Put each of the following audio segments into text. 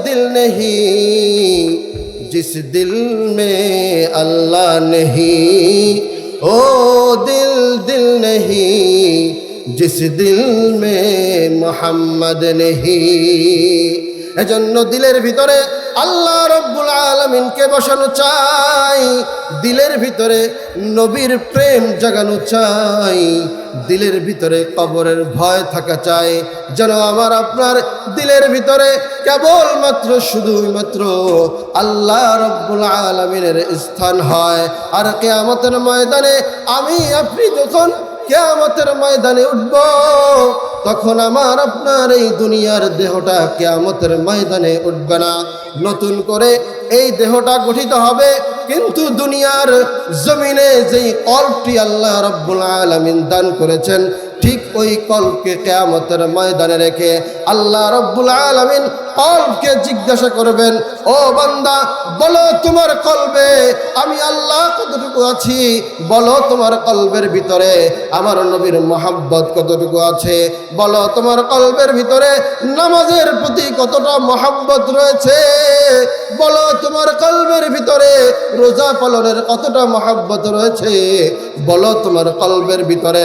दिल नहीं जिस दिल में अल्लाह नहीं, ओ दिल दिल नहीं जिस दिल में मोहम्मद नहीं। এজন্য দিলের ভিতরে আল্লাহ রব্বুল আলামিনকে বসানো চাই, দিলের ভিতরে নবীর প্রেম জাগানো চাই, দিলের ভিতরে কবরের ভয় থাকা চাই, যেন আমার আপনার দিলের ভিতরে কেবলমাত্র শুধুমাত্র আল্লাহ রব্বুল আলামিনের স্থান হয়। আর কিয়ামতের ময়দানে আমি আপনি যখন কিয়ামতের ময়দানে উঠব, তখন আমার আপনার এই দুনিয়ার দেহটা কিয়ামতের ময়দানে উঠবে না, নতুন করে এই দেহটা গঠিত হবে। কিন্তু দুনিয়ার জমিনে যেই কল্পটি আল্লাহ রব্বুল আলামিন দান করেছেন, ঠিক ওই কল্পকে কিয়ামতের ময়দানে রেখে আল্লাহ রব্বুল আলামিন কল্পকে জিজ্ঞাসা করবেন, ও বান্দা বলো তোমার কলবে আমি আল্লাহ কতটুকু আছি, বলো তোমার কলবের ভিতরে আমার নবীর মহব্বত কতটুকু আছে, বলো তোমার কলবের ভিতরে নামাজের প্রতি কতটা মহব্বত রয়েছে, বলো তোমার কলবের ভিতরে রোজা পালনের কতটা মহব্বত রয়েছে, বলো তোমার কলবের ভিতরে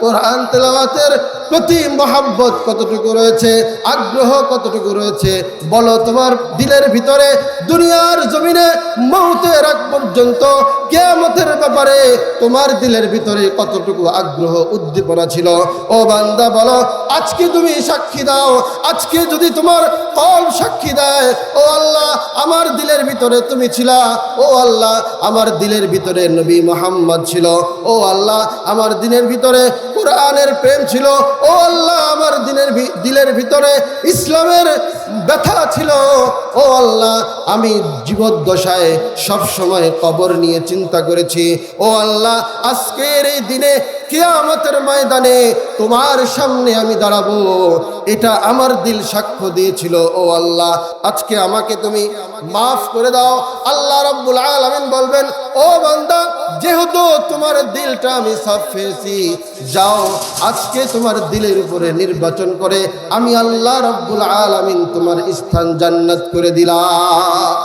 কোরআন তেলাওয়াতের প্রতি মহব্বত কতটুকু রয়েছে, আগ্রহ কতটুকু রয়েছে, বলো তোমার দিলের ভিতরে দুনিয়ার জমিনে মৌতের আগ পর্যন্ত কিয়ামতের ব্যাপারে তোমার দিলের ভিতরে কতটুকু আগ্রহ উদ্দীপনা ছিল। ও বান্দা বলো, আজকে তুমি সাক্ষী দাও, আজকে যদি তোমার কল সাক্ষী দেয়, ও আল্লাহ আমার দিলের ভিতরে তুমি ছিলা, ও আল্লাহ আমার দিলের ভিতরে নবী মুহাম্মদ ছিল, ও আল্লাহ আমার দিনের ভিতরে কোরআনের প্রেম ছিল, ও আল্লাহ আমার দিলের ভিতরে ইসলামের ব্যথা ছিল, ও আল্লাহ আমি জীবদ্দশায় সবসময় কবর নিয়ে চিন্তা করেছি, ও আল্লাহ আজকের এই দিনে কিয়ামতের ময়দানে তোমার সামনে আমি দাঁড়াবো, এটা আমার দিল সাক্ষ্য দিয়েছিল। ও আল্লাহ আজকে আমাকে তুমি মাফ করে দাও। আল্লাহ রাব্বুল আলামিন বলবেন, ও বান্দা যেহেতু তোমার দিলটা আমি সাফ পেয়েছি, যাও আজকে তোমার দিলের উপরে নির্বাচন করে আমি আল্লাহ রাব্বুল আলামিন তোমার স্থান জান্নাত করে দিলাম।